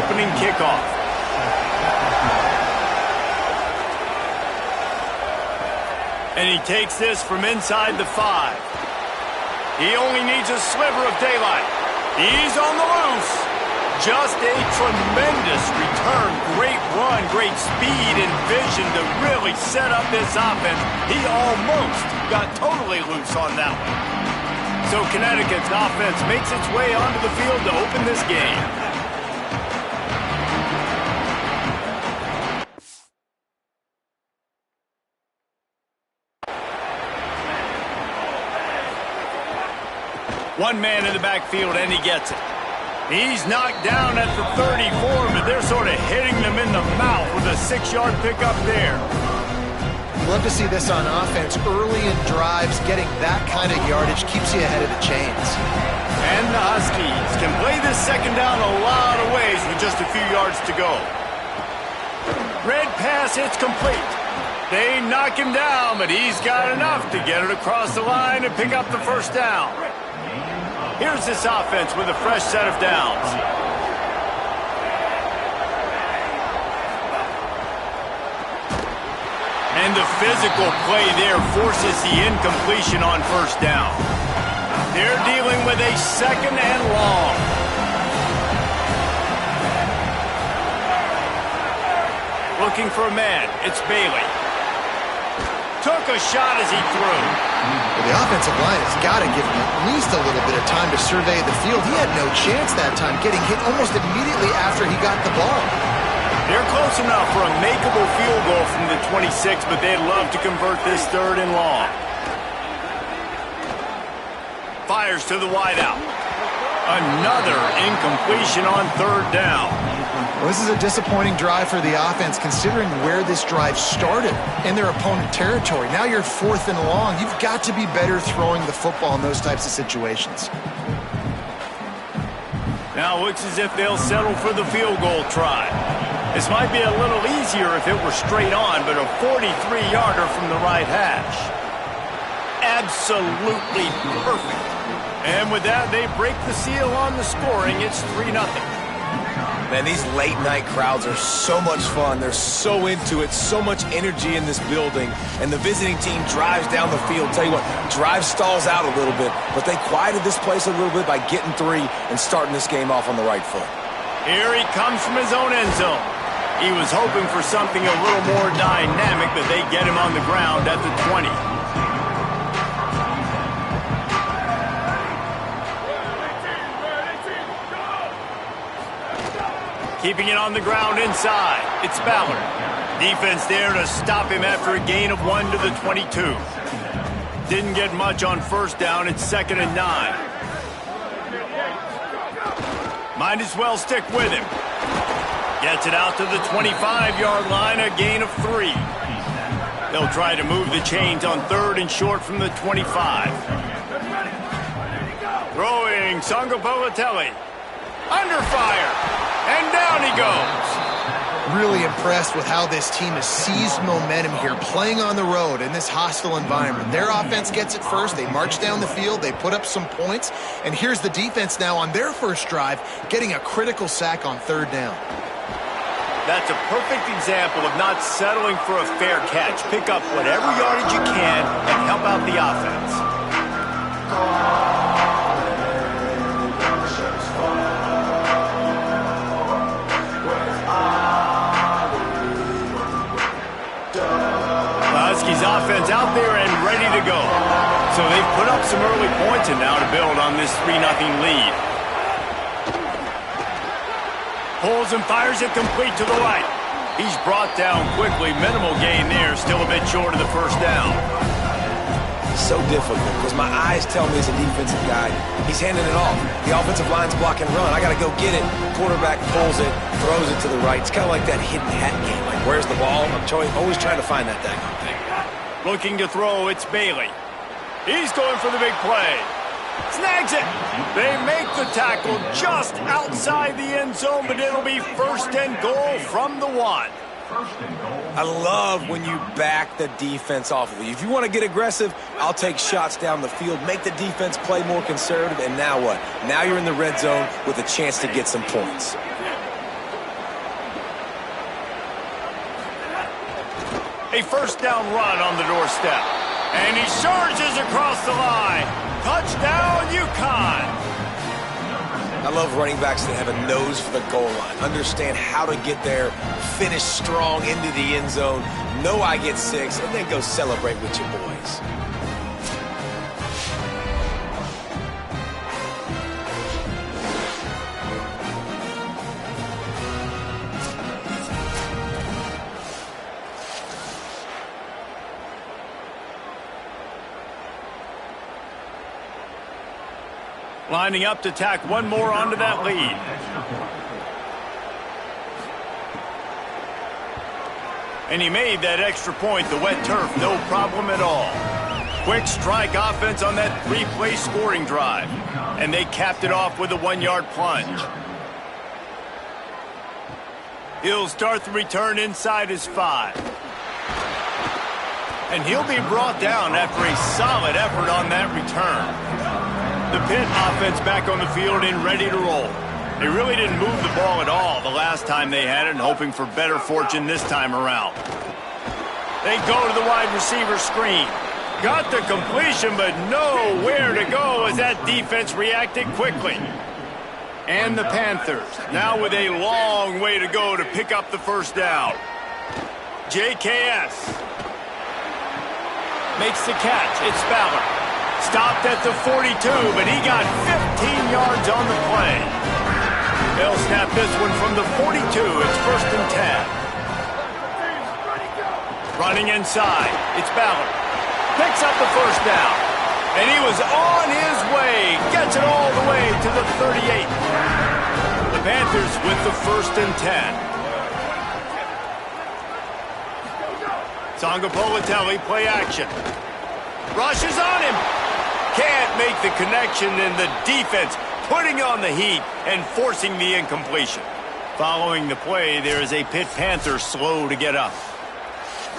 opening kickoff. And he takes this from inside the 5. He only needs a sliver of daylight. He's on the loose. Just a tremendous return. Great run, great speed and vision to really set up this offense. He almost got totally loose on that one. So Connecticut's offense makes its way onto the field to open this game. One man in the backfield, and he gets it. He's knocked down at the 34, but they're sort of hitting them in the mouth with a 6-yard pickup there. Love to see this on offense. Early in drives, getting that kind of yardage keeps you ahead of the chains. And the Huskies can play this second down a lot of ways with just a few yards to go. Red pass, it's complete. They knock him down, but he's got enough to get it across the line and pick up the first down. Here's this offense with a fresh set of downs. And the physical play there forces the incompletion on first down. They're dealing with a second and long. Looking for a man. It's Bailey. Took a shot as he threw. Well, the offensive line has got to give him at least a little bit of time to survey the field. He had no chance that time, getting hit almost immediately after he got the ball. They're close enough for a makeable field goal from the 26, but they'd love to convert this third and long. Fires to the wideout. Another incompletion on third down. Well, this is a disappointing drive for the offense, considering where this drive started in their opponent territory. Now you're 4th and long. You've got to be better throwing the football in those types of situations. Now looks as if they'll settle for the field goal try. This might be a little easier if it were straight on, but a 43-yarder from the right hash. Absolutely perfect. And with that, they break the seal on the scoring. It's 3-0. Man, these late-night crowds are so much fun. They're so into it, so much energy in this building. And the visiting team drives down the field. Tell you what, drive stalls out a little bit, but they quieted this place a little bit by getting 3 and starting this game off on the right foot. Here he comes from his own end zone. He was hoping for something a little more dynamic, but they get him on the ground at the 20. Keeping it on the ground inside. It's Ballard. Defense there to stop him after a gain of 1 to the 22. Didn't get much on first down. It's 2nd and 9. Might as well stick with him. Gets it out to the 25-yard line, a gain of 3. They'll try to move the chains on 3rd and short from the 25. Throwing Sangapalatelli. Under fire. And down he goes. Really impressed with how this team has seized momentum here, playing on the road in this hostile environment. Their offense gets it first. They march down the field. They put up some points. And here's the defense now on their first drive, getting a critical sack on 3rd down. That's a perfect example of not settling for a fair catch. Pick up whatever yardage you can and help out the offense. Huskies offense out there and ready to go. So they've put up some early points and now to build on this 3-0 lead. Pulls and fires it complete to the right. He's brought down quickly. Minimal gain there. Still a bit short of the first down. So difficult because my eyes tell me as a defensive guy, he's handing it off. The offensive line's block and run. I got to go get it. Quarterback pulls it, throws it to the right. It's kind of like that hidden hat game. Like, where's the ball? I'm always trying to find that thing. Looking to throw, it's Bailey. He's going for the big play. Snags it. They make the tackle just outside the end zone, but it'll be 1st and goal from the 1. I love when you back the defense off of you. If you want to get aggressive, I'll take shots down the field, make the defense play more conservative, and now what? Now you're in the red zone with a chance to get some points. A first down run on the doorstep. And he surges across the line. Touchdown, UConn. I love running backs that have a nose for the goal line. Understand how to get there, finish strong into the end zone, know I get 6, and then go celebrate with your boys. Lining up to tack one more onto that lead. And he made that extra point, the wet turf, no problem at all. Quick strike offense on that 3-play scoring drive. And they capped it off with a 1-yard plunge. He'll start the return inside his 5. And he'll be brought down after a solid effort on that return. The Pitt offense back on the field and ready to roll. They really didn't move the ball at all the last time they had it, hoping for better fortune this time around. They go to the wide receiver screen. Got the completion, but nowhere to go as that defense reacted quickly. And the Panthers, now with a long way to go to pick up the first down. JKS makes the catch. It's Ballard. Stopped at the 42, but he got 15 yards on the play. They'll snap this one from the 42. It's 1st and 10. Running inside. It's Ballard. Picks up the first down. And he was on his way. Gets it all the way to the 38. The Panthers with the 1st and 10. Tonga Politelli, play action. Rushes on him. Can't make the connection, and the defense putting on the heat and forcing the incompletion. Following the play, there is a Pitt Panther slow to get up.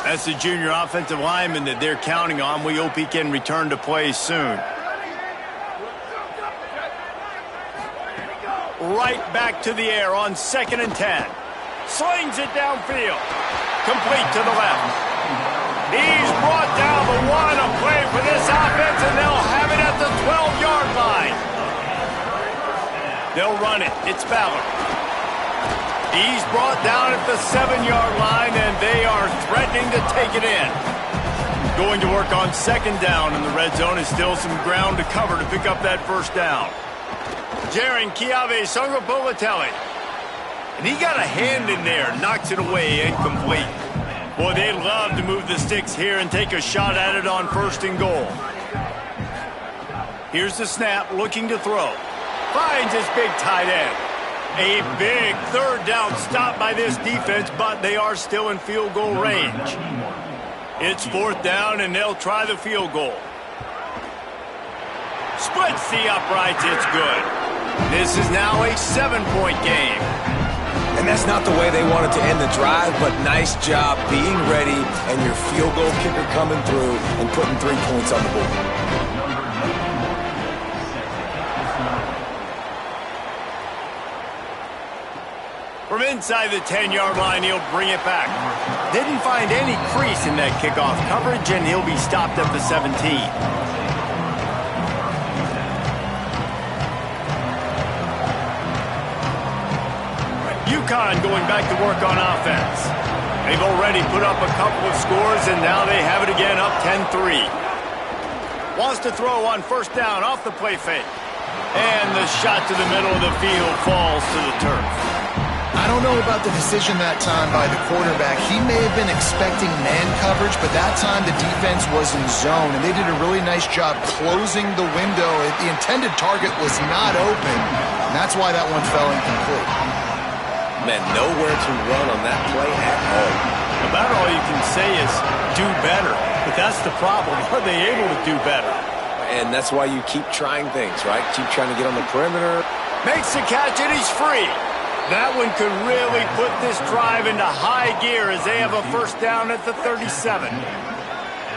That's the junior offensive lineman that they're counting on. We hope he can return to play soon. Right back to the air on 2nd and 10. Slings it downfield. Complete to the left. He's brought down the one, a play for this offense, and they'll have it at the 12-yard line. They'll run it. It's Ballard. He's brought down at the 7-yard line, and they are threatening to take it in. Going to work on 2nd down in the red zone is still some ground to cover to pick up that first down. Jaron Kiave Songobolatelli. And he got a hand in there, knocks it away, incomplete. Boy, they'd love to move the sticks here and take a shot at it on 1st and goal. Here's the snap, looking to throw. Finds his big tight end. A big 3rd down stop by this defense, but they are still in field goal range. It's 4th down, and they'll try the field goal. Splits the uprights, it's good. This is now a 7-point game. And that's not the way they wanted to end the drive, but nice job being ready and your field goal kicker coming through and putting 3 points on the board. From inside the 10-yard line, he'll bring it back. Didn't find any crease in that kickoff coverage, and he'll be stopped at the 17. UConn going back to work on offense. They've already put up a couple of scores, and now they have it again up 10-3. Wants to throw on 1st down off the play fake. And the shot to the middle of the field falls to the turf. I don't know about the decision that time by the quarterback. He may have been expecting man coverage, but that time the defense was in zone, and they did a really nice job closing the window. The intended target was not open, and that's why that one fell incomplete. Man, nowhere to run on that play at all. About all you can say is do better, but that's the problem. Are they able to do better? And that's why you keep trying things, right? Keep trying to get on the perimeter. Makes the catch, and he's free. That one could really put this drive into high gear as they have a 1st down at the 37.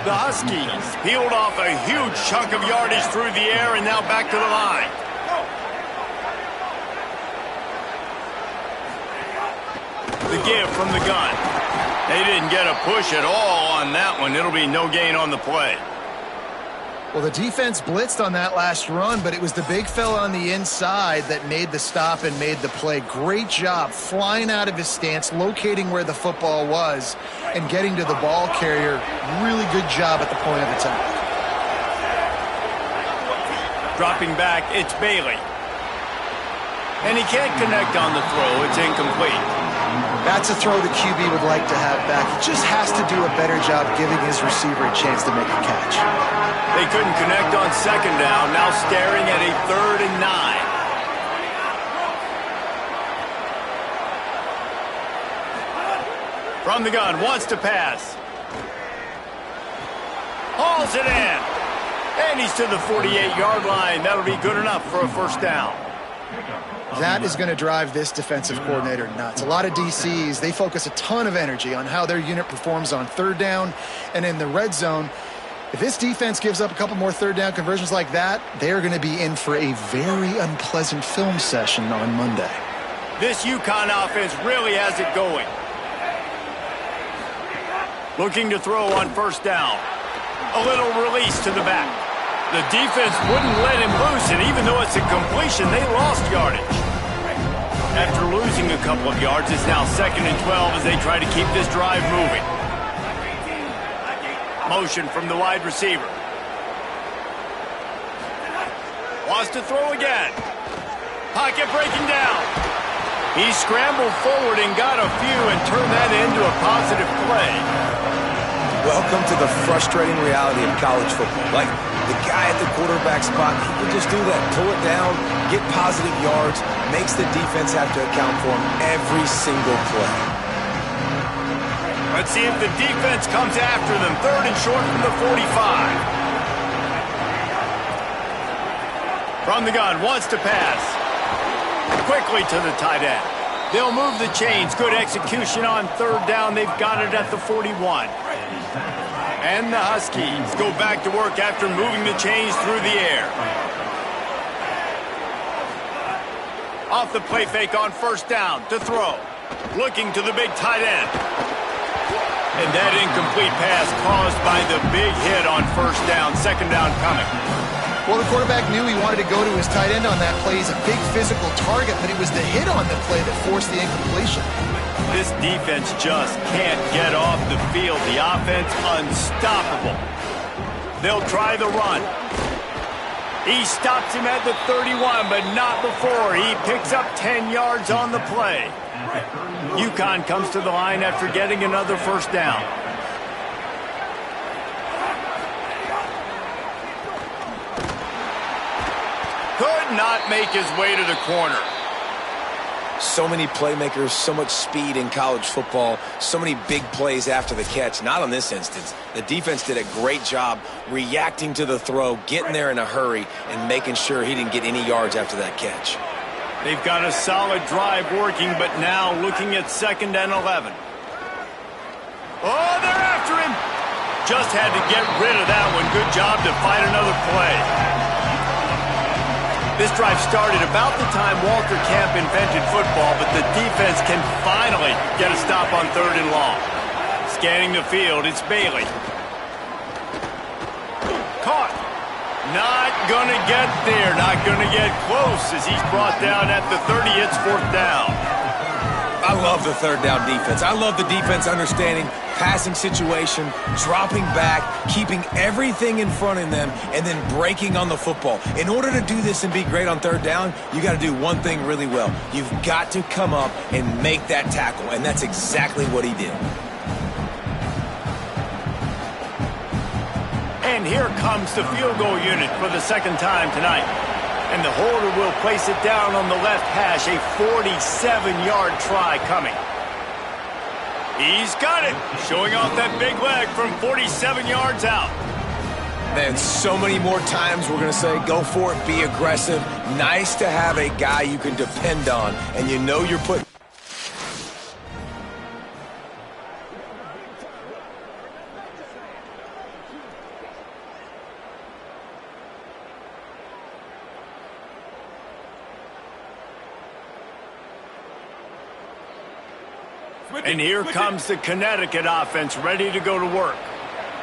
The Huskies peeled off a huge chunk of yardage through the air and now back to the line. The give from the gun. They didn't get a push at all on that one. It'll be no gain on the play. Well, the defense blitzed on that last run, but it was the big fella on the inside that made the stop and made the play. Great job flying out of his stance, locating where the football was, and getting to the ball carrier. Really good job at the point of attack. Dropping back, it's Bailey. And he can't connect on the throw. It's incomplete. That's a throw the QB would like to have back. He just has to do a better job giving his receiver a chance to make a catch. They couldn't connect on second down. Now staring at a 3rd and 9. From the gun, wants to pass. Hauls it in. And he's to the 48-yard line. That'll be good enough for a first down. That is going to drive this defensive coordinator nuts. A lot of DCs, they focus a ton of energy on how their unit performs on 3rd down and in the red zone. If this defense gives up a couple more 3rd down conversions like that, they're going to be in for a very unpleasant film session on Monday. This UConn offense really has it going. Looking to throw on first down. A little release to the back. The defense wouldn't let him loose, and even though it's a completion, they lost yardage. After losing a couple of yards, it's now 2nd and 12 as they try to keep this drive moving. Motion from the wide receiver. Wants to throw again. Pocket breaking down. He scrambled forward and got a few and turned that into a positive play. Welcome to the frustrating reality of college football. Like, the guy at the quarterback spot, he can just do that. Pull it down, get positive yards, makes the defense have to account for him every single play. Let's see if the defense comes after them. 3rd and short from the 45. From the gun, wants to pass. Quickly to the tight end. They'll move the chains. Good execution on 3rd down. They've got it at the 41. And the Huskies go back to work after moving the chains through the air. Off the play fake on first down to throw. Looking to the big tight end. And that incomplete pass caused by the big hit on first down. 2nd down coming. Well, the quarterback knew he wanted to go to his tight end on that play. He's a big physical target, but it was the hit on the play that forced the incompletion. This defense just can't get off the field. The offense unstoppable. They'll try the run. He stops him at the 31, but not before. He picks up 10 yards on the play. UConn comes to the line after getting another first down. Could not make his way to the corner. So many playmakers, so much speed in college football, so many big plays after the catch. Not on this instance. The defense did a great job reacting to the throw, getting there in a hurry, and making sure he didn't get any yards after that catch. They've got a solid drive working, but now looking at 2nd and 11. Oh, they're after him. Just had to get rid of that one. Good job to find another play. This drive started about the time Walter Camp invented football, but the defense can finally get a stop on 3rd and long. Scanning the field, it's Bailey. Caught. Not gonna get there, not gonna get close as he's brought down at the 30. It's 4th down. I love the 3rd down defense. I love the defense understanding passing situation, dropping back, keeping everything in front of them, and then breaking on the football. In order to do this and be great on 3rd down, you got to do one thing really well. You've got to come up and make that tackle, and that's exactly what he did. And here comes the field goal unit for the 2nd time tonight. And the holder will place it down on the left hash. A 47-yard try coming. He's got it. Showing off that big leg from 47 yards out. Man, so many more times we're going to say, go for it, be aggressive. Nice to have a guy you can depend on, and you know you're putting And here comes the Connecticut offense ready to go to work.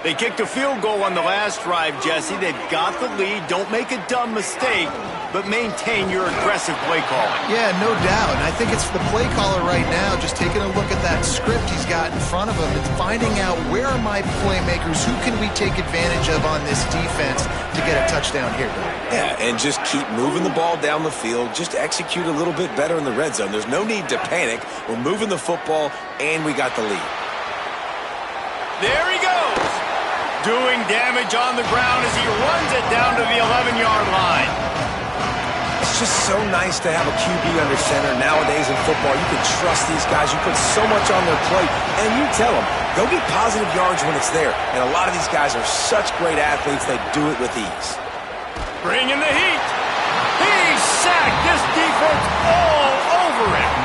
They kicked a field goal on the last drive, Jesse. They've got the lead. Don't make a dumb mistake, but maintain your aggressive play calling. Yeah, no doubt. And I think it's the play caller right now just taking a look at that script he's got in front of him and finding out where are my playmakers, who can we take advantage of on this defense to get a touchdown here, Doug. Yeah, and just keep moving the ball down the field. Just execute a little bit better in the red zone. There's no need to panic. We're moving the football, and we got the lead. There he goes. Doing damage on the ground as he runs it down to the 11-yard line. It's just so nice to have a QB under center. Nowadays in football, you can trust these guys. You put so much on their plate, and you tell them, go get positive yards when it's there. And a lot of these guys are such great athletes, they do it with ease. Bring in the heat. He sacked this defense all over him.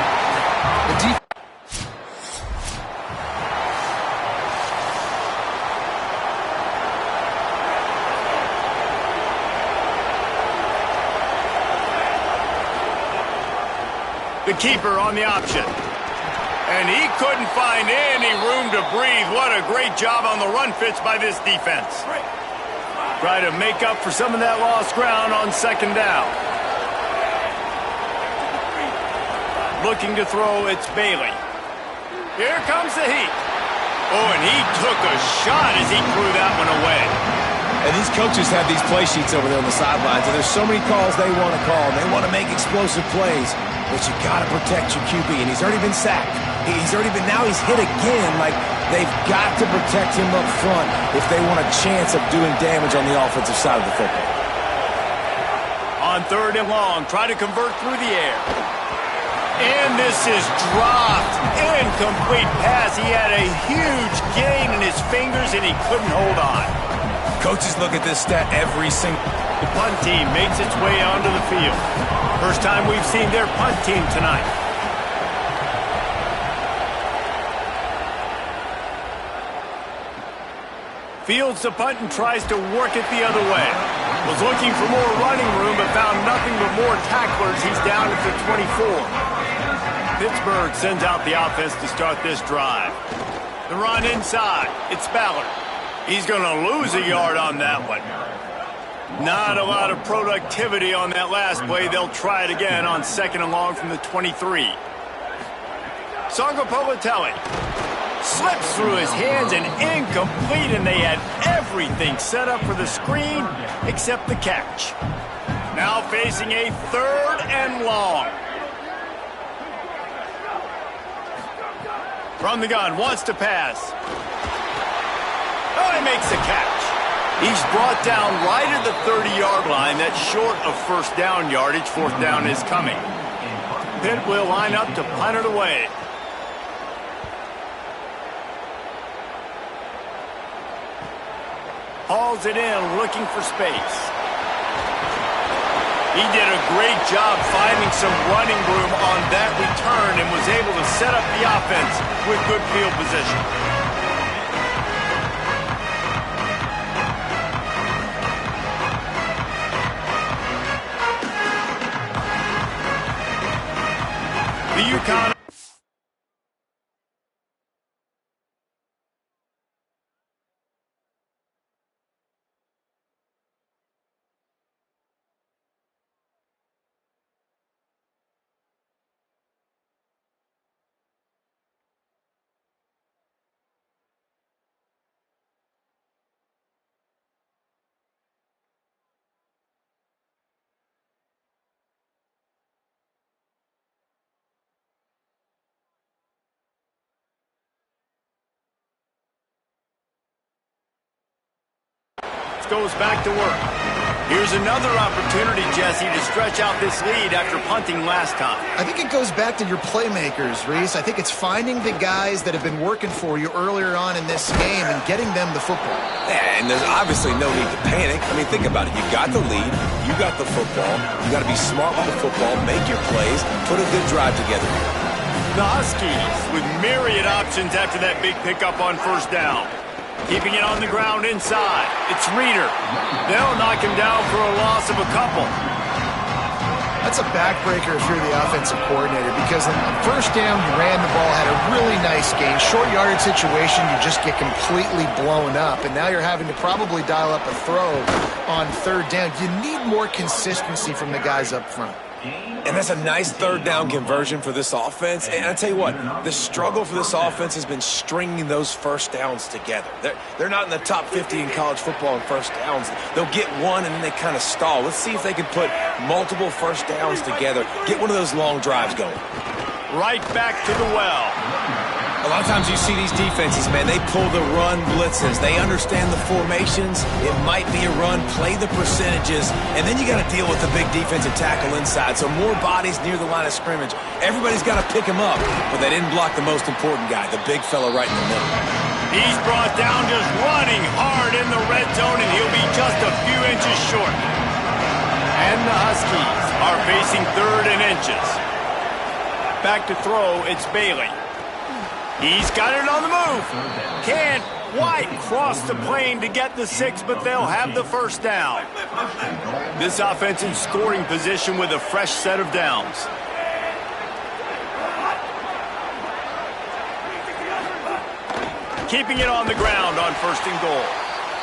The defense. The keeper on the option. And he couldn't find any room to breathe. What a great job on the run fits by this defense. Try to make up for some of that lost ground on second down. Looking to throw, it's Bailey. Here comes the heat. Oh, and he took a shot as he threw that one away. And these coaches have these play sheets over there on the sidelines, and there's so many calls they want to call. They want to make explosive plays, but you got to protect your QB, and he's already been sacked. Now he's hit again. Like, they've got to protect him up front if they want a chance of doing damage on the offensive side of the football. On third and long, try to convert through the air. And this is dropped. Incomplete pass. He had a huge gain in his fingers, and he couldn't hold on. Coaches look at this stat every single... The punt team makes its way onto the field. First time we've seen their punt team tonight. Fields the punt and tries to work it the other way. Was looking for more running room, but found nothing but more tacklers. He's down at the 24. Pittsburgh sends out the offense to start this drive. The run inside. It's Ballard. He's going to lose a yard on that one. Not a lot of productivity on that last play. They'll try it again on second and long from the 23. Sangopolitelli slips through his hands and incomplete, and they had everything set up for the screen except the catch. Now facing a third and long. From the gun, wants to pass. Oh, he makes the catch. He's brought down right at the 30-yard line. That's short of first down yardage. Fourth down is coming. Pitt will line up to punt it away. Hauls it in, looking for space. He did a great job finding some running room on that return and was able to set up the offense with good field position. The UConn. Goes back to work. Here's another opportunity, Jesse, to stretch out this lead after punting last time. I think it goes back to your playmakers, Reese. I think it's finding the guys that have been working for you earlier on in this game and getting them the football. Yeah, and there's obviously no need to panic. I mean, think about it. You got the lead. You got the football. You got to be smart with the football, make your plays, put a good drive together. The Huskies with myriad options after that big pickup on first down. Keeping it on the ground inside. It's Reeder. They'll knock him down for a loss of a couple. That's a backbreaker if you're the offensive coordinator, because on first down, you ran the ball, had a really nice gain. Short yardage situation, you just get completely blown up, and now you're having to probably dial up a throw on third down. You need more consistency from the guys up front. And that's a nice third down conversion for this offense. And I tell you what, the struggle for this offense has been stringing those first downs together. They're not in the top 50 in college football in first downs. They'll get one and then they kind of stall. Let's see if they can put multiple first downs together, get one of those long drives going. Right back to the well. A lot of times you see these defenses, man, they pull the run blitzes. They understand the formations. It might be a run, play the percentages, and then you got to deal with the big defensive tackle inside. So more bodies near the line of scrimmage. Everybody's got to pick him up, but they didn't block the most important guy, the big fella right in the middle. He's brought down just running hard in the red zone, and he'll be just a few inches short. And the Huskies are facing 3rd and inches. Back to throw, it's Bailey. He's got it on the move. Can't quite cross the plane to get the 6, but they'll have the first down. This offense in scoring position with a fresh set of downs. Keeping it on the ground on 1st and goal.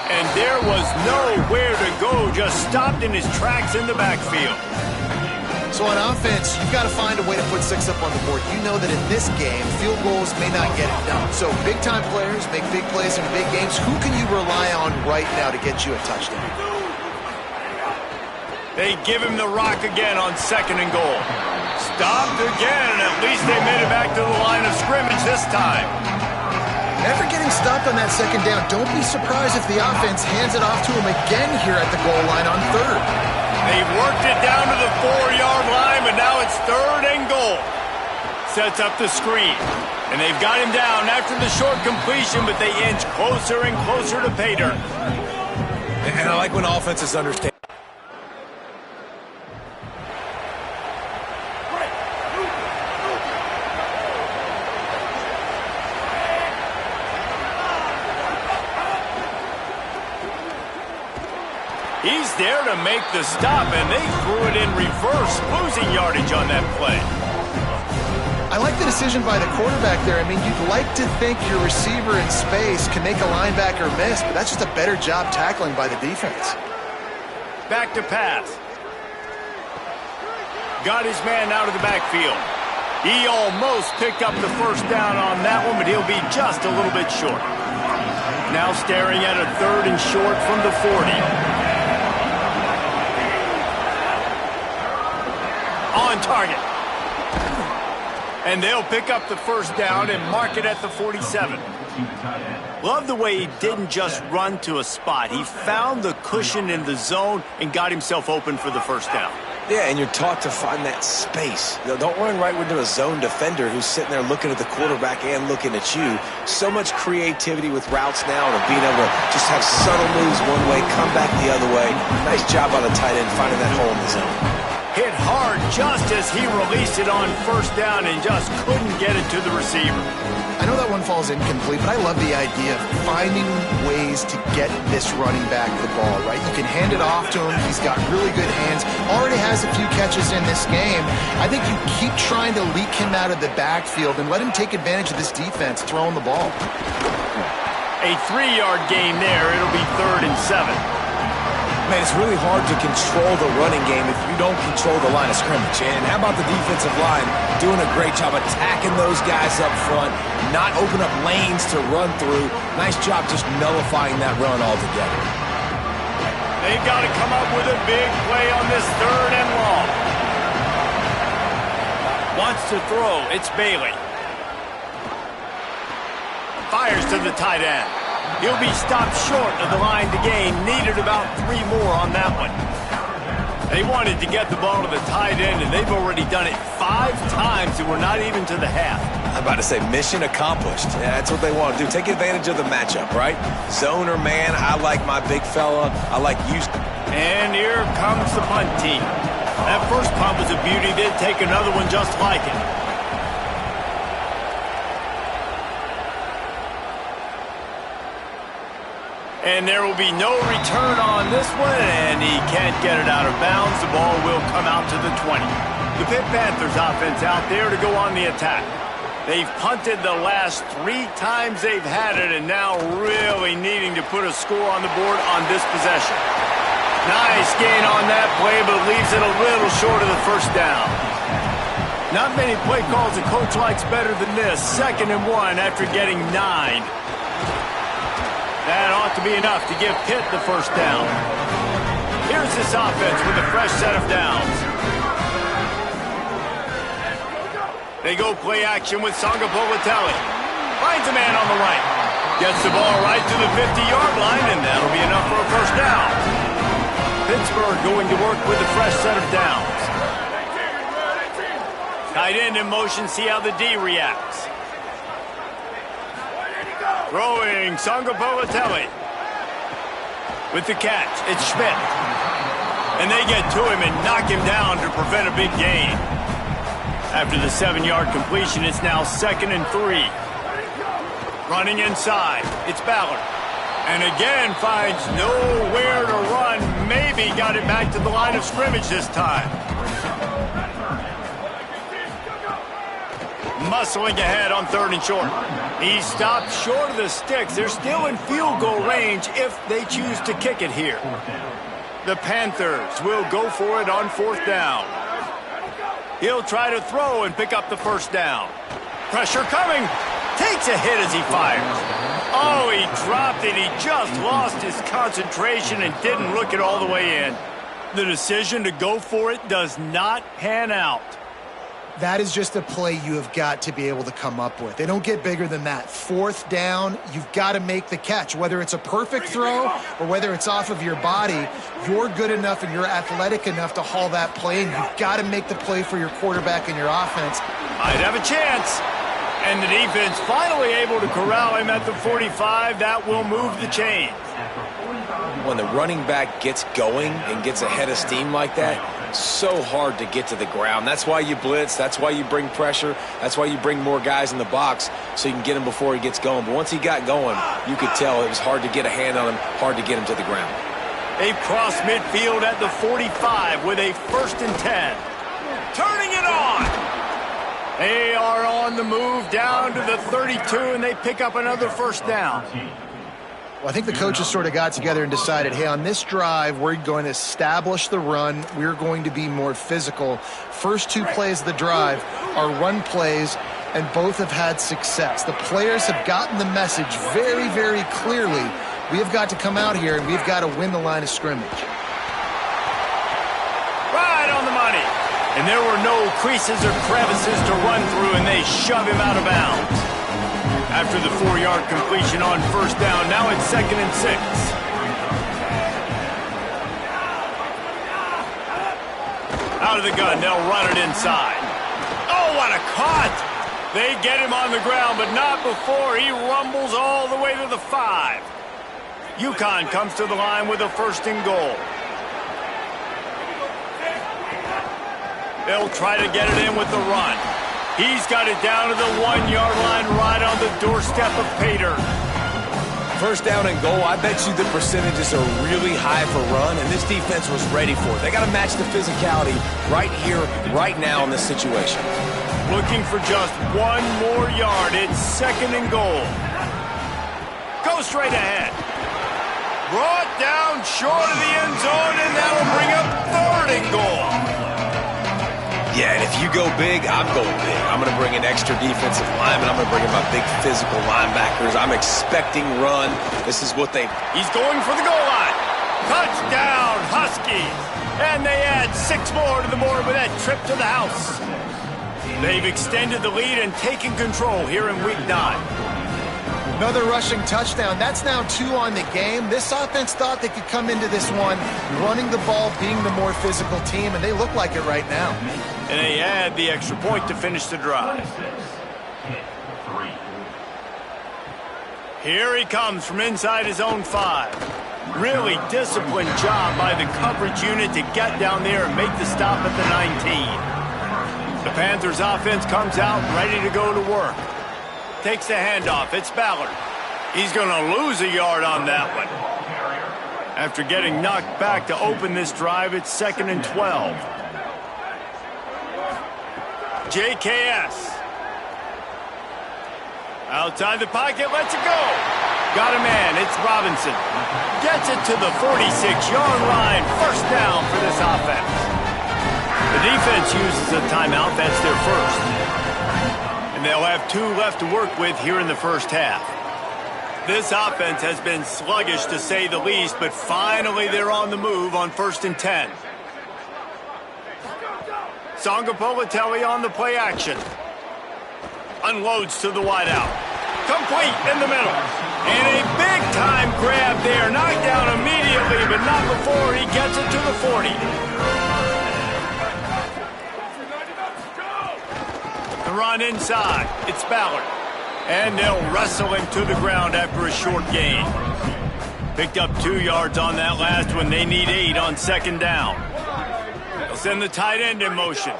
And there was nowhere to go, just stopped in his tracks in the backfield. So on offense, you've got to find a way to put 6 up on the board. You know that in this game, field goals may not get it done. So big-time players make big plays in big games. Who can you rely on right now to get you a touchdown? They give him the rock again on 2nd and goal. Stopped again. At least they made it back to the line of scrimmage this time. After getting stopped on that 2nd down, don't be surprised if the offense hands it off to him again here at the goal line on 3rd. They've worked it down to the 4-yard line, but now it's 3rd and goal. Sets up the screen. And they've got him down after the short completion, but they inch closer and closer to pay dirt. And I like when offenses understand. He's there to make the stop, and they threw it in reverse, losing yardage on that play. I like the decision by the quarterback there. I mean, you'd like to think your receiver in space can make a linebacker miss, but that's just a better job tackling by the defense. Back to pass. Got his man out of the backfield. He almost picked up the first down on that one, but he'll be just a little bit short. Now staring at a 3rd and short from the 40. On target. And they'll pick up the first down and mark it at the 47. Love the way he didn't just run to a spot. He found the cushion in the zone and got himself open for the first down. Yeah, and you're taught to find that space. Don't run right into a zone defender who's sitting there looking at the quarterback and looking at you. So much creativity with routes now and being able to just have subtle moves one way, come back the other way. Nice job by the tight end finding that hole in the zone. Hit hard just as he released it on first down and just couldn't get it to the receiver. I know that one falls incomplete, but I love the idea of finding ways to get this running back the ball, right? You can hand it off to him. He's got really good hands. Already has a few catches in this game. I think you keep trying to leak him out of the backfield and let him take advantage of this defense throwing the ball. A 3-yard gain there. It'll be 3rd and 7. Man, it's really hard to control the running game if you don't control the line of scrimmage. And how about the defensive line doing a great job attacking those guys up front, not open up lanes to run through. Nice job just nullifying that run altogether. They've got to come up with a big play on this 3rd and long. Wants to throw. It's Bailey. Fires to the tight end. He'll be stopped short of the line to gain. Needed about 3 more on that one. They wanted to get the ball to the tight end, and they've already done it 5 times, and we're not even to the half. I'm about to say mission accomplished. Yeah, that's what they want to do. Take advantage of the matchup, right? Zone or man, I like my big fella. I like you. And here comes the punt team. That first punt was a beauty. They'd take another one just like it. And there will be no return on this one, and he can't get it out of bounds. The ball will come out to the 20. The Pitt Panthers offense out there to go on the attack. They've punted the last 3 times they've had it, and now really needing to put a score on the board on this possession. Nice gain on that play, but leaves it a little short of the first down. Not many play calls a coach likes better than this. 2nd and 1 after getting 9. That ought to be enough to give Pitt the first down. Here's this offense with a fresh set of downs. They go play action with Sangapolatelli. Finds a man on the right. Gets the ball right to the 50-yard line, and that'll be enough for a first down. Pittsburgh going to work with a fresh set of downs. Tight end in motion, see how the D reacts. Throwing Sangapolatelli. With the catch, it's Schmidt. And they get to him and knock him down to prevent a big gain. After the 7-yard completion, it's now 2nd and 3. Running inside, it's Ballard. And again finds nowhere to run. Maybe got it back to the line of scrimmage this time. Muscling ahead on 3rd and short. He stopped short of the sticks. They're still in field goal range if they choose to kick it here. The Panthers will go for it on 4th down. He'll try to throw and pick up the first down. Pressure coming. Takes a hit as he fires. Oh, he dropped it. He just lost his concentration and didn't look it all the way in. The decision to go for it does not pan out. That is just a play you have got to be able to come up with. They don't get bigger than that. 4th down, you've got to make the catch. Whether it's a perfect throw or whether it's off of your body, you're good enough and you're athletic enough to haul that play, and you've got to make the play for your quarterback and your offense. Might have a chance. And the defense finally able to corral him at the 45. That will move the chains. When the running back gets going and gets ahead of steam like that, so hard to get to the ground. That's why you blitz. That's why you bring pressure. That's why you bring more guys in the box so you can get him before he gets going. But once he got going, you could tell it was hard to get a hand on him, hard to get him to the ground. They've crossed midfield at the 45 with a 1st and 10. Turning it on. They are on the move down to the 32, and they pick up another first down. Well, I think the coaches sort of got together and decided, hey, on this drive, we're going to establish the run. We're going to be more physical. First 2 plays of the drive are run plays, and both have had success. The players have gotten the message very, very clearly. We have got to come out here, and we've got to win the line of scrimmage. Right on the money. And there were no creases or crevices to run through, and they shove him out of bounds. After the 4-yard completion on 1st down, now it's 2nd and 6. Out of the gun, they'll run it inside. Oh, what a cut! They get him on the ground, but not before he rumbles all the way to the 5. UConn comes to the line with a 1st and goal. They'll try to get it in with the run. He's got it down to the 1-yard line right on the doorstep of Pater. 1st down and goal, I bet you the percentages are really high for run, and this defense was ready for it. They got to match the physicality right here, right now in this situation. Looking for just 1 more yard. It's 2nd and goal. Go straight ahead. Brought down short of the end zone, and that'll bring up 3rd and goal. Yeah, and if you go big, I'm going big. I'm going to bring an extra defensive lineman. I'm going to bring in my big physical linebackers. I'm expecting run. This is what they... He's going for the goal line. Touchdown, Huskies. And they add 6 more to the board with that trip to the house. They've extended the lead and taken control here in Week 9. Another rushing touchdown. That's now 2 on the game. This offense thought they could come into this one running the ball, being the more physical team, and they look like it right now. And they add the extra point to finish the drive. Here he comes from inside his own 5. Really disciplined job by the coverage unit to get down there and make the stop at the 19. The Panthers offense comes out ready to go to work. Takes the handoff. It's Ballard. He's going to lose a yard on that one. After getting knocked back to open this drive, it's 2nd and 12. JKS. Outside the pocket, lets it go. Got a man, it's Robinson. Gets it to the 46-yard line. First down for this offense. The defense uses a timeout. That's their first. And they'll have 2 left to work with here in the first half. This offense has been sluggish to say the least, but finally they're on the move on 1st and 10. Songa Politelli on the play action. Unloads to the wideout. Complete in the middle. And a big-time grab there. Knocked down immediately, but not before he gets it to the 40. The run inside. It's Ballard. And they'll wrestle him to the ground after a short gain. Picked up 2 yards on that last one. They need 8 on 2nd down. They'll send the tight end in motion.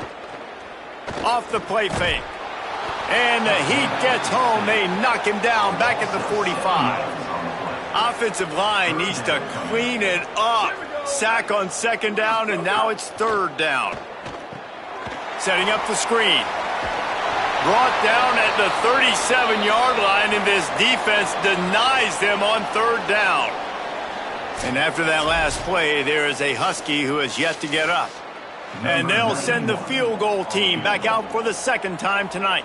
Off the play fake. And the heat gets home. They knock him down back at the 45. Offensive line needs to clean it up. Sack on 2nd down, and now it's 3rd down. Setting up the screen. Brought down at the 37-yard line, and this defense denies them on 3rd down. And after that last play, there is a Husky who has yet to get up. And they'll send the field goal team back out for the 2nd time tonight.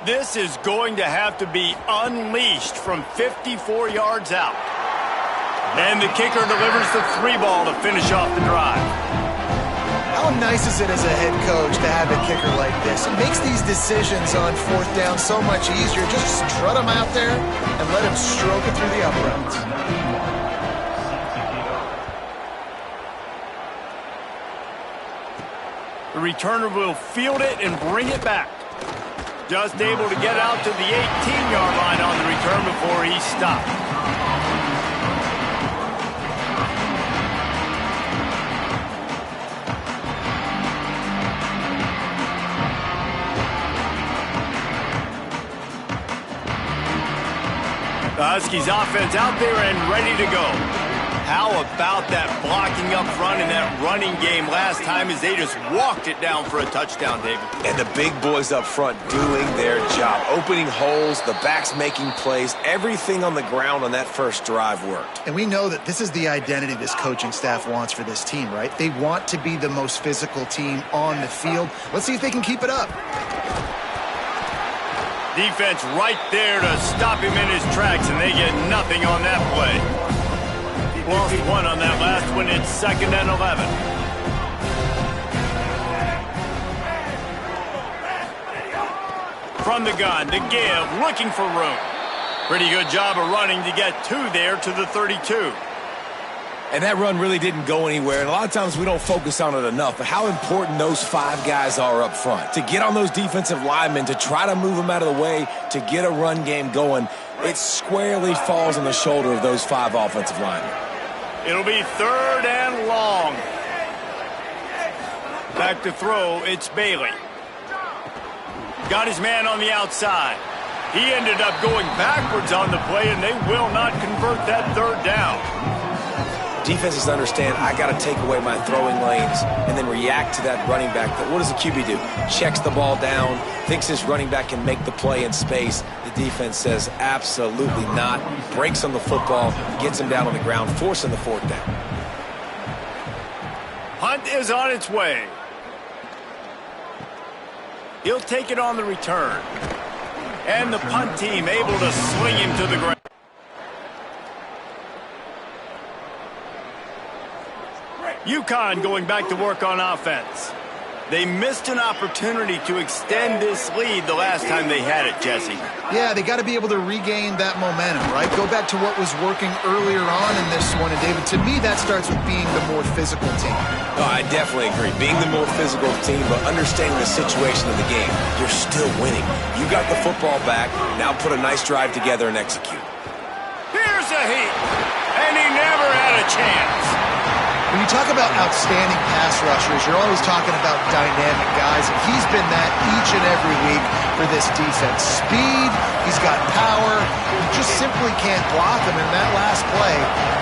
This is going to have to be unleashed from 54 yards out. And the kicker delivers the 3 ball to finish off the drive. How nice is it as a head coach to have a kicker like this? It makes these decisions on 4th down so much easier. Just strut him out there and let him stroke it through the uprights. The returner will field it and bring it back. Just able to get out to the 18-yard line on the return before he stopped. The Huskies offense out there and ready to go. How about that blocking up front and that running game last time as they just walked it down for a touchdown, David? And the big boys up front doing their job. Opening holes, the backs making plays. Everything on the ground on that first drive worked. And we know that this is the identity this coaching staff wants for this team, right? They want to be the most physical team on the field. Let's see if they can keep it up. Defense right there to stop him in his tracks, and they get nothing on that play. Lost 1 on that last one. It's 2nd and 11. From the gun, the give, looking for room. Pretty good job of running to get 2 there to the 32. And that run really didn't go anywhere. And a lot of times we don't focus on it enough. But how important those 5 guys are up front. To get on those defensive linemen, to try to move them out of the way, to get a run game going, it squarely falls on the shoulder of those 5 offensive linemen. It'll be 3rd and long. Back to throw, it's Bailey. Got his man on the outside. He ended up going backwards on the play, and they will not convert that 3rd down. Defenses understand I got to take away my throwing lanes and then react to that running back. But what does the QB do? Checks the ball down, thinks his running back can make the play in space. The defense says absolutely not. Breaks on the football, gets him down on the ground, forcing the 4th down. Hunt is on its way. He'll take it on the return. And the punt team able to sling him to the ground. UConn going back to work on offense. They missed an opportunity to extend this lead the last time they had it, Jesse. Yeah, they got to be able to regain that momentum, right? Go back to what was working earlier on in this one. And, David, to me, that starts with being the more physical team. Oh, I definitely agree. Being the more physical team, but understanding the situation of the game. You're still winning. You got the football back. Now put a nice drive together and execute. Here's a heat. And he never had a chance. When you talk about outstanding pass rushers, you're always talking about dynamic guys, and he's been that each and every week. for this defense. Speed, he's got power. You just simply can't block him, and that last play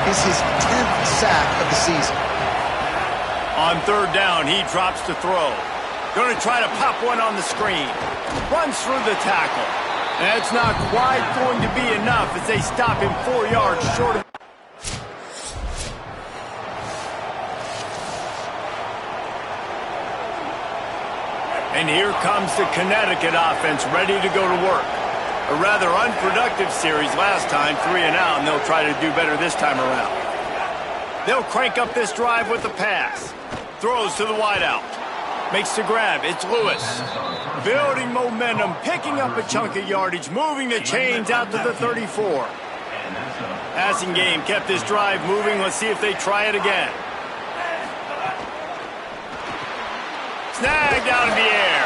is his 10th sack of the season. On third down, he drops to throw. Going to try to pop one on the screen. Runs through the tackle. That's not quite going to be enough as they stop him 4 yards short of... And here comes the Connecticut offense ready to go to work. A rather unproductive series last time, 3 and out, and they'll try to do better this time around. They'll crank up this drive with the pass. Throws to the wideout. Makes the grab. It's Lewis. Building momentum, picking up a chunk of yardage, moving the chains out to the 34. Passing game kept this drive moving. Let's see if they try it again. Snagged out of the air,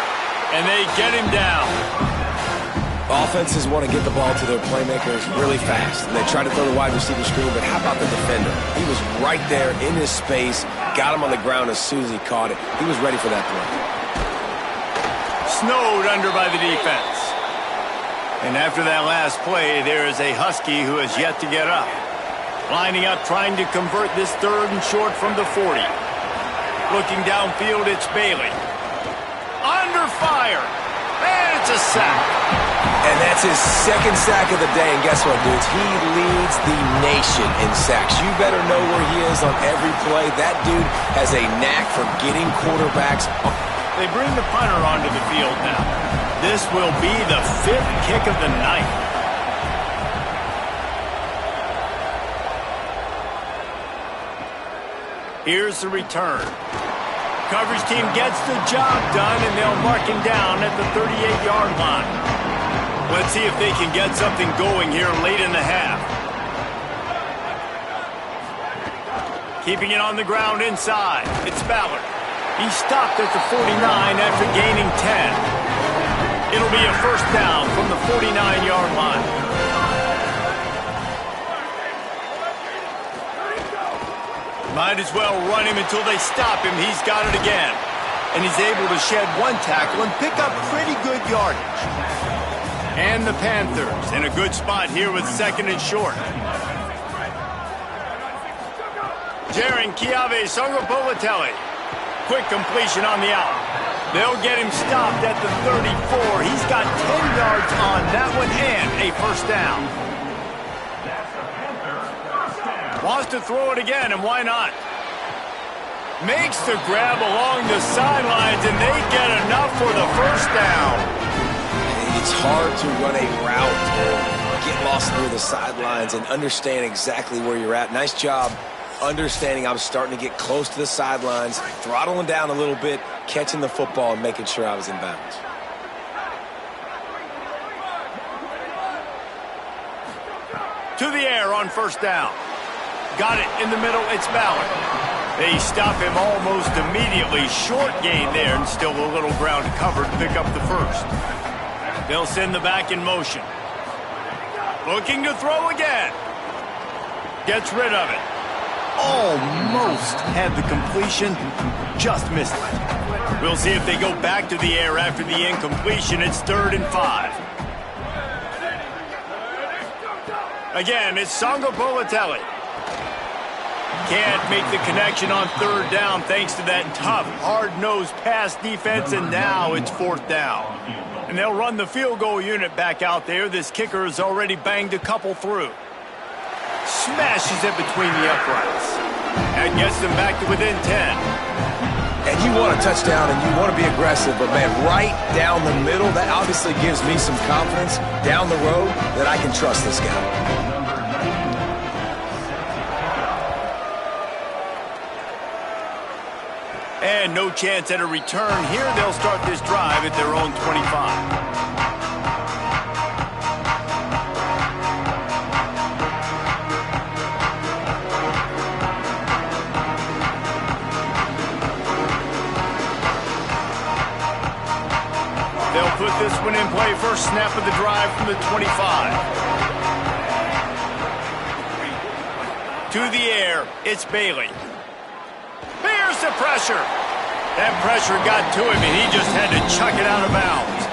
and they get him down. Offenses want to get the ball to their playmakers really fast, and they try to throw the wide receiver screen, but how about the defender? He was right there in his space, got him on the ground as soon as he caught it. He was ready for that play. Snowed under by the defense. And after that last play, there is a Husky who has yet to get up. Lining up, trying to convert this 3rd and short from the 40. Looking downfield, it's Bailey. Under fire. And it's a sack. And that's his 2nd sack of the day. And guess what, dudes? He leads the nation in sacks. You better know where he is on every play. That dude has a knack for getting quarterbacks. They bring the punter onto the field now. This will be the 5th kick of the night. Here's the return. Coverage team gets the job done, and they'll mark him down at the 38-yard line. Let's see if they can get something going here late in the half. Keeping it on the ground inside. It's Ballard. He stopped at the 49 after gaining 10. It'll be a first down from the 49-yard line. Might as well run him until they stop him. He's got it again. And he's able to shed 1 tackle and pick up pretty good yardage. And the Panthers in a good spot here with 2nd and short. Jaron Chiave Songapolatelli. Quick completion on the out. They'll get him stopped at the 34. He's got 10 yards on that one and a first down. Wants to throw it again, and why not? Makes the grab along the sidelines, and they get enough for the first down. It's hard to run a route or get lost through the sidelines and understand exactly where you're at. Nice job understanding I was starting to get close to the sidelines, throttling down a little bit, catching the football, and making sure I was in bounds. To the air on first down. Got it in the middle. It's Ballard. They stop him almost immediately. Short gain there, and still a little ground covered to pick up the first. They'll send the back in motion. Looking to throw again. Gets rid of it. Almost had the completion. Just missed it. We'll see if they go back to the air after the incompletion. It's 3rd and 5. Again, it's Songapolatelli. Can't make the connection on 3rd down thanks to that tough, hard-nosed pass defense, and now it's 4th down. And they'll run the field goal unit back out there. This kicker has already banged a couple through. Smashes it between the uprights. And gets them back to within 10. And you want a touchdown and you want to be aggressive, but man, right down the middle, that obviously gives me some confidence down the road that I can trust this guy. And no chance at a return here. They'll start this drive at their own 25. They'll put this one in play. First snap of the drive from the 25. To the air, it's Bailey. Bears the pressure. That pressure got to him, and he just had to chuck it out of bounds.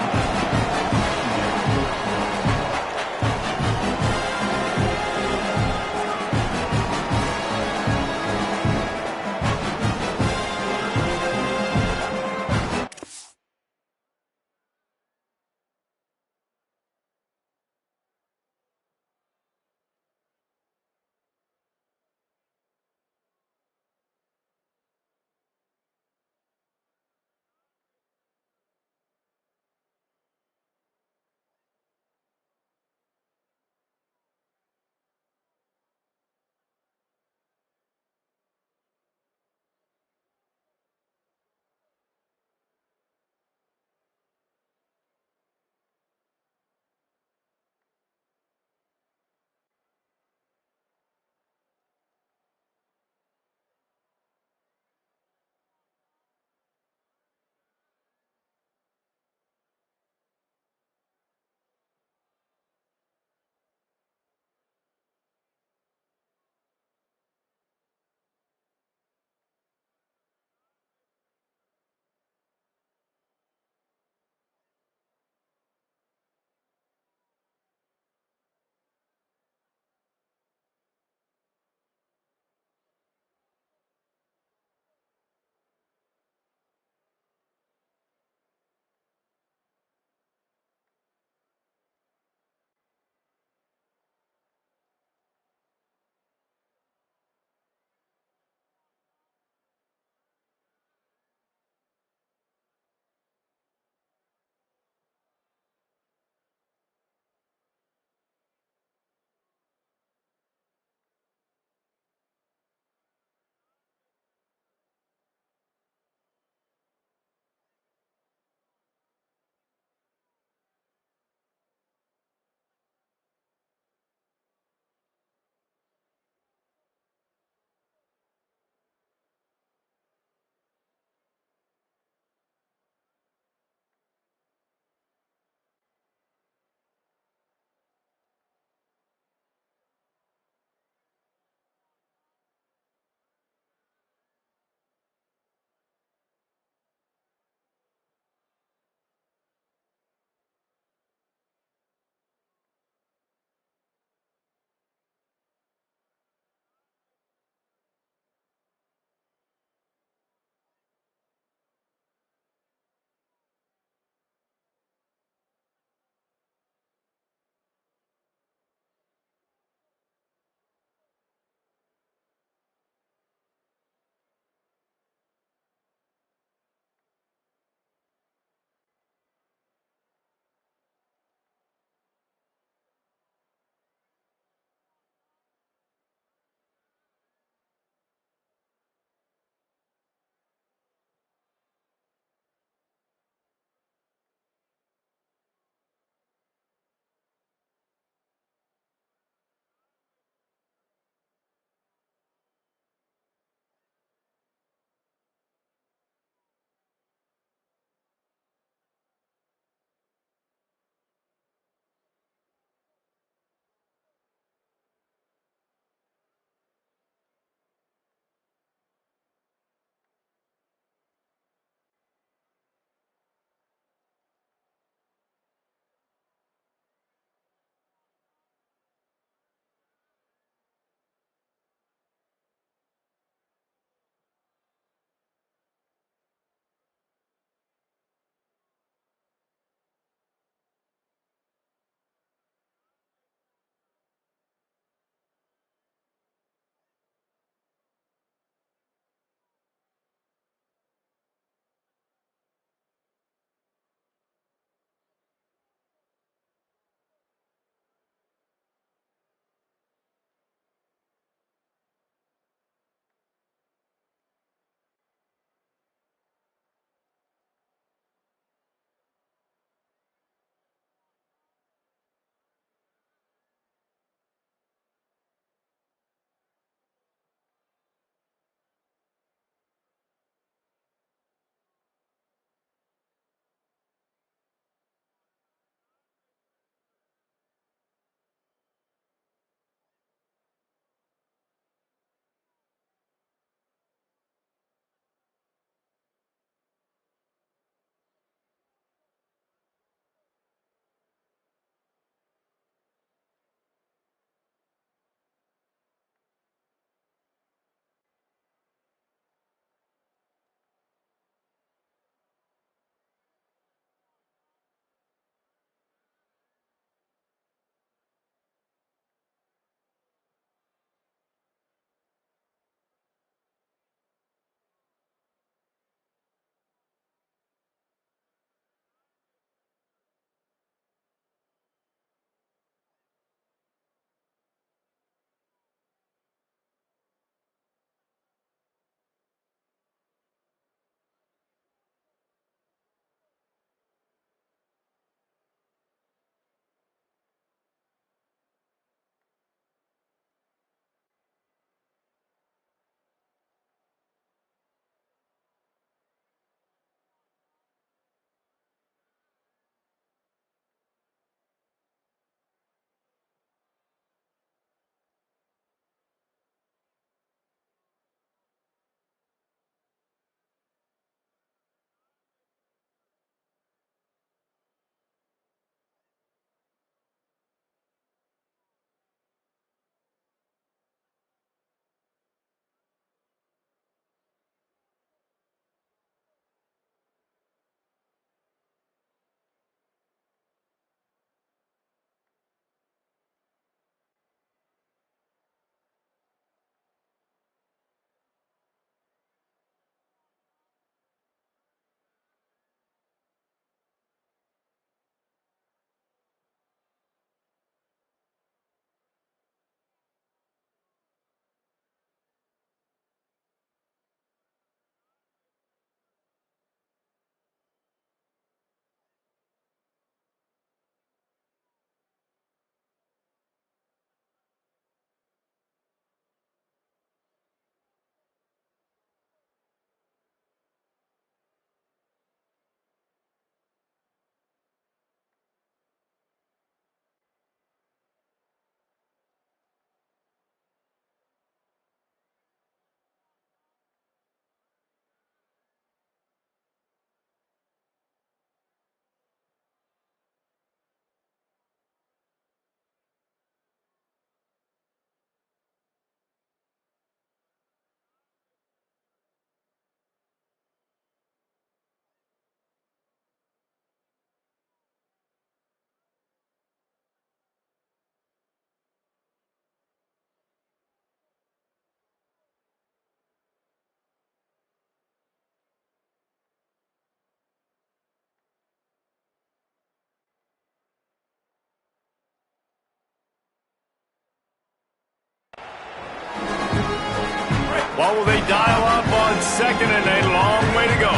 What will they dial up on second and a long way to go?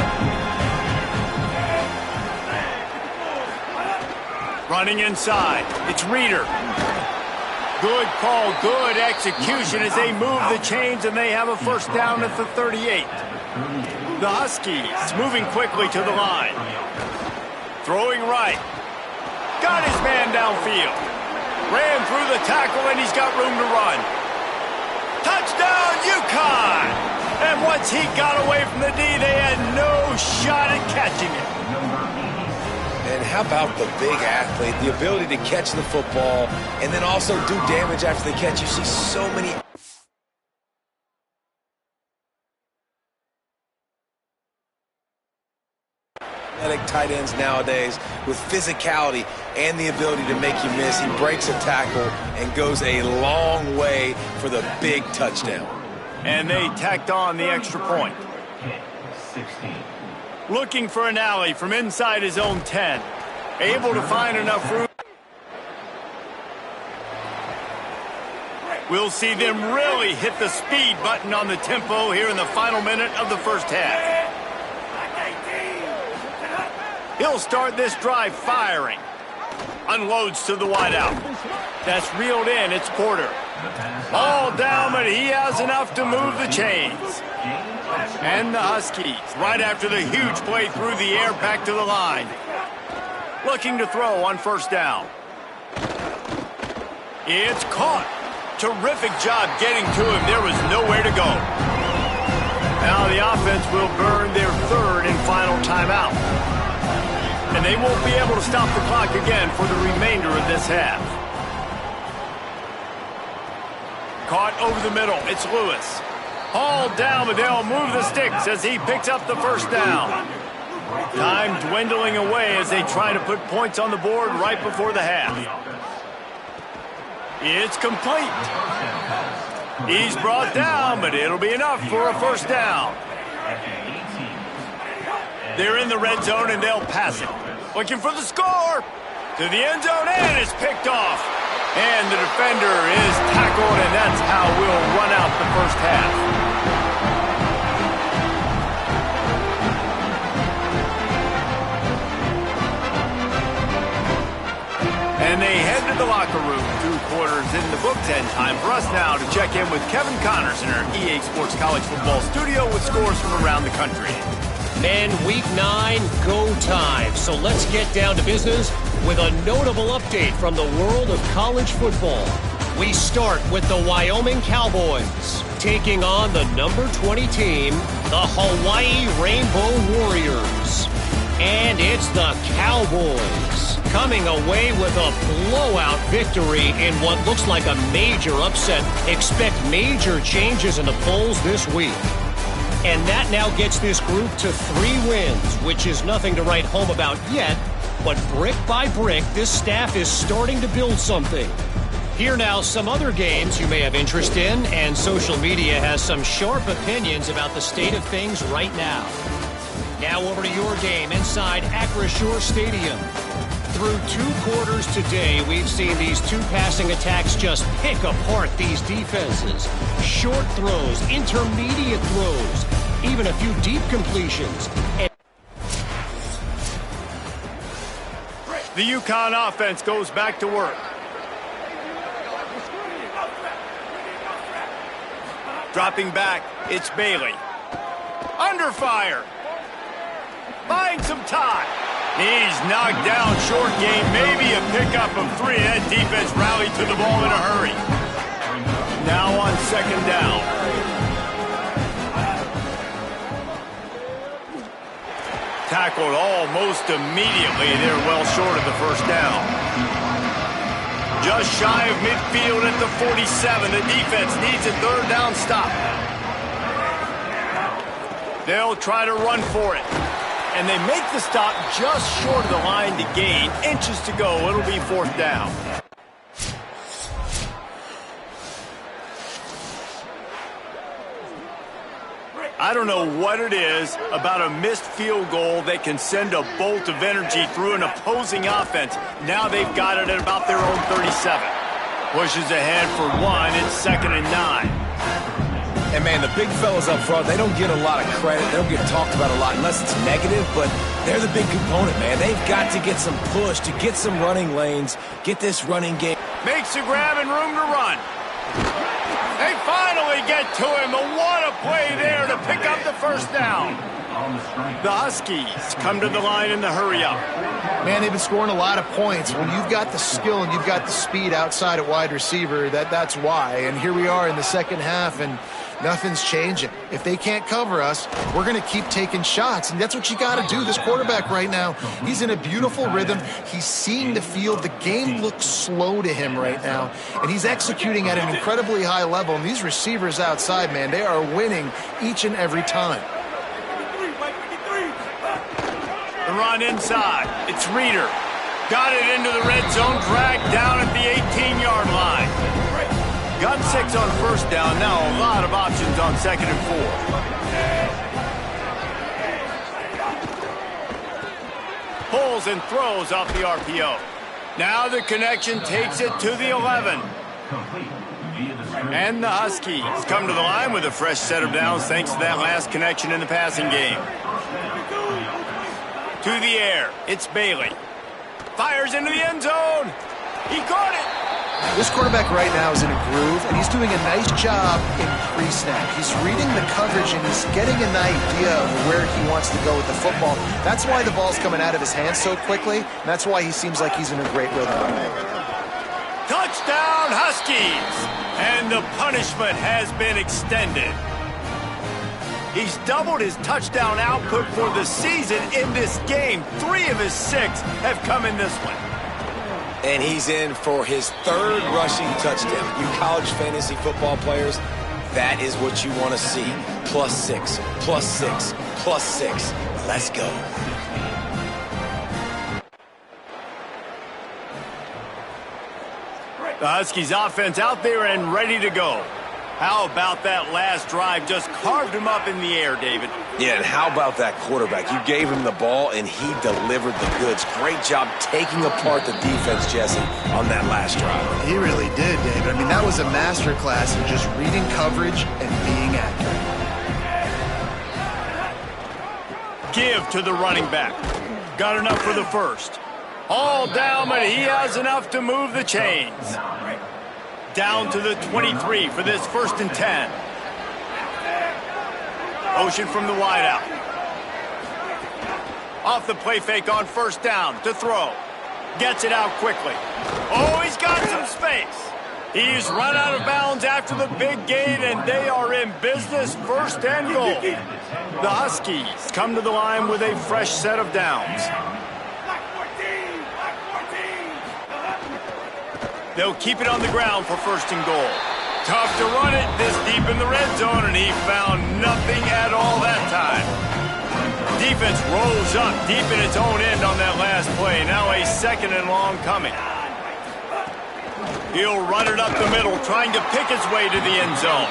Running inside. It's Reeder. Good call, good execution as they move the chains and they have a first down at the 38. The Huskies moving quickly to the line. Throwing right. Got his man downfield. Ran through the tackle and he's got room to run. Touchdown, UConn! And once he got away from the D, they had no shot at catching it. And how about the big athlete, the ability to catch the football and then also do damage after the catch? You see so many athletic tight ends nowadays with physicality and the ability to make you miss. He breaks a tackle and goes a long way for the big touchdown. And they tacked on the extra point. Looking for an alley from inside his own 10. Able to find enough room. We'll see them really hit the speed button on the tempo here in the final minute of the first half. He'll start this drive firing. Unloads to the wideout. That's reeled in. It's Porter. All down, but he has enough to move the chains. And the Huskies, right after the huge play through the air, back to the line. Looking to throw on first down. It's caught. Terrific job getting to him. There was nowhere to go. Now the offense will burn their third and final timeout. And they won't be able to stop the clock again for the remainder of this half. Caught over the middle. It's Lewis. Hauled down, but they'll move the sticks as he picks up the first down. Time dwindling away as they try to put points on the board right before the half. It's complete. He's brought down, but it'll be enough for a first down. They're in the red zone and they'll pass it. Looking for the score. To the end zone and it's picked off. And the defender is tackled, and that's how we'll run out the first half. And they head to the locker room. 2 quarters in the books, and time for us now to check in with Kevin Connors in our EA Sports College Football studio with scores from around the country. Men, week 9, go time. So let's get down to business with a notable update from the world of college football. We start with the Wyoming Cowboys taking on the number 20 team, the Hawaii Rainbow Warriors. And it's the Cowboys coming away with a blowout victory in what looks like a major upset. Expect major changes in the polls this week. And that now gets this group to 3 wins, which is nothing to write home about yet. But brick by brick, this staff is starting to build something. Here now, some other games you may have interest in, and social media has some sharp opinions about the state of things right now. Now over to your game inside Acrisure Stadium. Through 2 quarters today, we've seen these 2 passing attacks just pick apart these defenses. Short throws, intermediate throws, even a few deep completions. The UConn offense goes back to work. Dropping back, it's Bailey. Under fire. Buying some time. He's knocked down short game, maybe a pickup of 3. That defense rallied to the ball in a hurry. Now on second down. Tackled almost immediately. They're well short of the first down. Just shy of midfield at the 47. The defense needs a third down stop. They'll try to run for it. And they make the stop just short of the line to gain. Inches to go. It'll be fourth down. I don't know what it is about a missed field goal that can send a bolt of energy through an opposing offense. Now they've got it at about their own 37. Pushes ahead for 1. It's 2nd and 9. And, man, the big fellas up front, they don't get a lot of credit. They don't get talked about a lot unless it's negative, but they're the big component, man. They've got to get some push, to get some running lanes, get this running game. Makes the grab and room to run. They finally get to him. What a play there to pick up the first down. The Huskies come to the line in the hurry-up. Man, they've been scoring a lot of points. When you've got the skill and you've got the speed outside at wide receiver, that's why. And here we are in the second half, and nothing's changing. If they can't cover us, we're going to keep taking shots, and that's what you got to do. This quarterback right now, he's in a beautiful rhythm. He's seeing the field. The game looks slow to him right now, and he's executing at an incredibly high level. And these receivers outside, man, they are winning each and every time. The run inside. It's Reeder. Got it into the red zone, dragged down at the 18-yard line. Got 6 on first down. Now a lot of options on 2nd and 4. Pulls and throws off the RPO. Now the connection takes it to the 11. And the Huskies come to the line with a fresh set of downs thanks to that last connection in the passing game. To the air, it's Bailey. Fires into the end zone. He caught it. This quarterback right now is in a groove, and he's doing a nice job in pre-snap. He's reading the coverage, and he's getting an idea of where he wants to go with the football. That's why the ball's coming out of his hands so quickly, and that's why he seems like he's in a great rhythm. Touchdown, Huskies! And the punishment has been extended. He's doubled his touchdown output for the season in this game. 3 of his 6 have come in this one. And he's in for his 3rd rushing touchdown. You college fantasy football players, that is what you want to see. +6, +6, +6. Let's go. The Huskies offense out there and ready to go. How about that last drive? Just carved him up in the air, David. Yeah, and how about that quarterback? You gave him the ball, and he delivered the goods. Great job taking apart the defense, Jesse, on that last drive. He really did, David. I mean, that was a masterclass in just reading coverage and being accurate. Give to the running back. Got enough for the first. All down, but he has enough to move the chains. Down to the 23 for this 1st and 10. Motion from the wideout. Off the play fake on first down to throw. Gets it out quickly. Oh, he's got some space. He's run out of bounds after the big gain, and they are in business, 1st and goal. The Huskies come to the line with a fresh set of downs. They'll keep it on the ground for 1st and goal. Tough to run it this deep in the red zone, and he found nothing at all that time. Defense rose up deep in its own end on that last play. Now a 2nd and long coming. He'll run it up the middle, trying to pick his way to the end zone.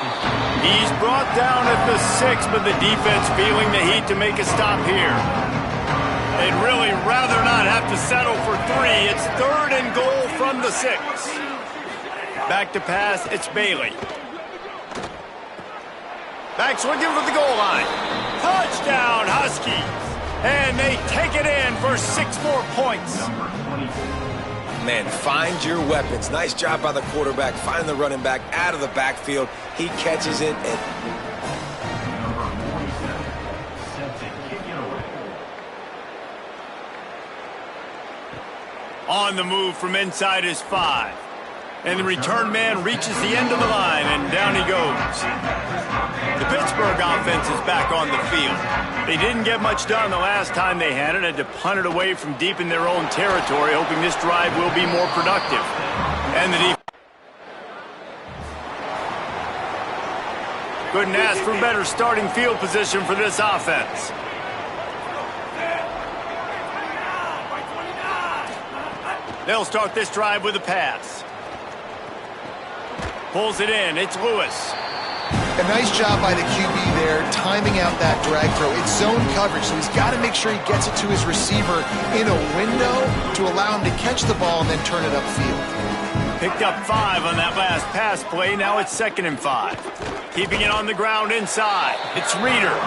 He's brought down at the 6, but the defense feeling the heat to make a stop here. They'd really rather not have to settle for 3. It's 3rd and goal from the 6. Back to pass, it's Bailey. Back swinging for the goal line. Touchdown, Huskies. And they take it in for 6 more points. Man, find your weapons. Nice job by the quarterback. Find the running back out of the backfield. He catches it and... On the move from inside his 5. And the return man reaches the end of the line, and down he goes. The Pittsburgh offense is back on the field. They didn't get much done the last time they had it, had to punt it away from deep in their own territory, hoping this drive will be more productive. And the defense couldn't ask for better starting field position for this offense. They'll start this drive with a pass. Pulls it in. It's Lewis. A nice job by the QB there, timing out that drag throw. It's zone coverage, so he's got to make sure he gets it to his receiver in a window to allow him to catch the ball and then turn it upfield. Picked up 5 on that last pass play. Now it's 2nd and 5. Keeping it on the ground inside. It's Reeder.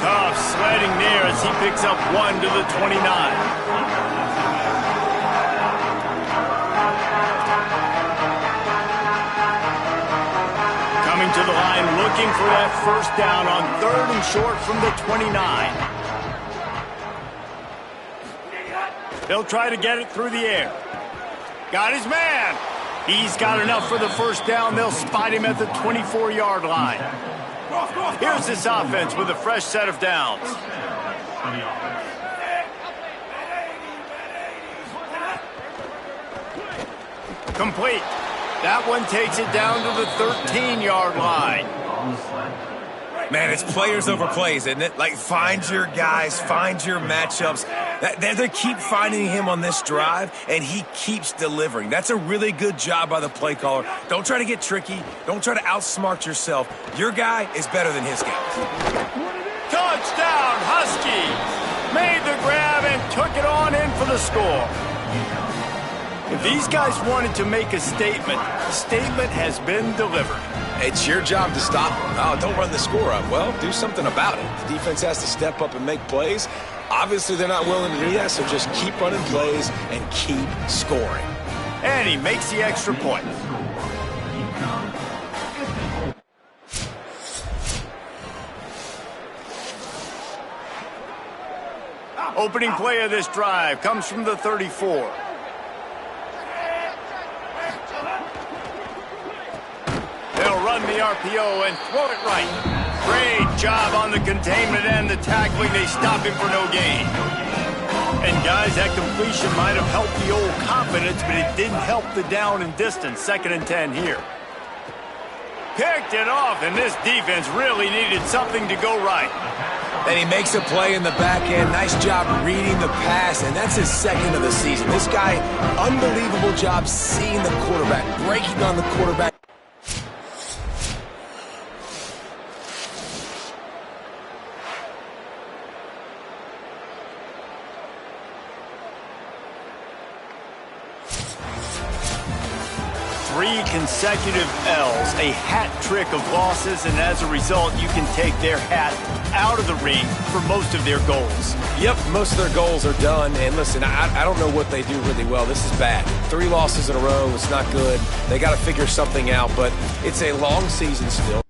Tough sledding there as he picks up 1 to the 29. Coming to the line, looking for that first down on 3rd and short from the 29. They'll try to get it through the air. Got his man. He's got enough for the first down. They'll spot him at the 24-yard line. Here's this offense with a fresh set of downs. Complete. That one takes it down to the 13-yard line. Man, it's players over plays, isn't it? Like, find your guys, find your matchups. They keep finding him on this drive, and he keeps delivering. That's a really good job by the play caller. Don't try to get tricky. Don't try to outsmart yourself. Your guy is better than his guys. Touchdown, Huskies! Made the grab and took it on in for the score. If these guys wanted to make a statement, the statement has been delivered. It's your job to stop them. Oh, don't run the score up. Well, do something about it. The defense has to step up and make plays. Obviously, they're not willing to do that, so just keep running plays and keep scoring. And he makes the extra point. Opening play of this drive comes from the 34. They'll run the RPO and throw it right. Great job on the containment and the tackling. They stop him for no gain. And guys, that completion might have helped the old confidence, but it didn't help the down and distance. 2nd and 10 here. Picked it off, and this defense really needed something to go right. And he makes a play in the back end. Nice job reading the pass, and that's his 2nd of the season. This guy, unbelievable job seeing the quarterback, breaking on the quarterback. Three consecutive L's, a hat trick of losses, and as a result, you can take their hat out of the ring for most of their goals. Yep, most of their goals are done. And listen, I don't know what they do really well. This is bad. 3 losses in a row. It's not good. They got to figure something out, but it's a long season still.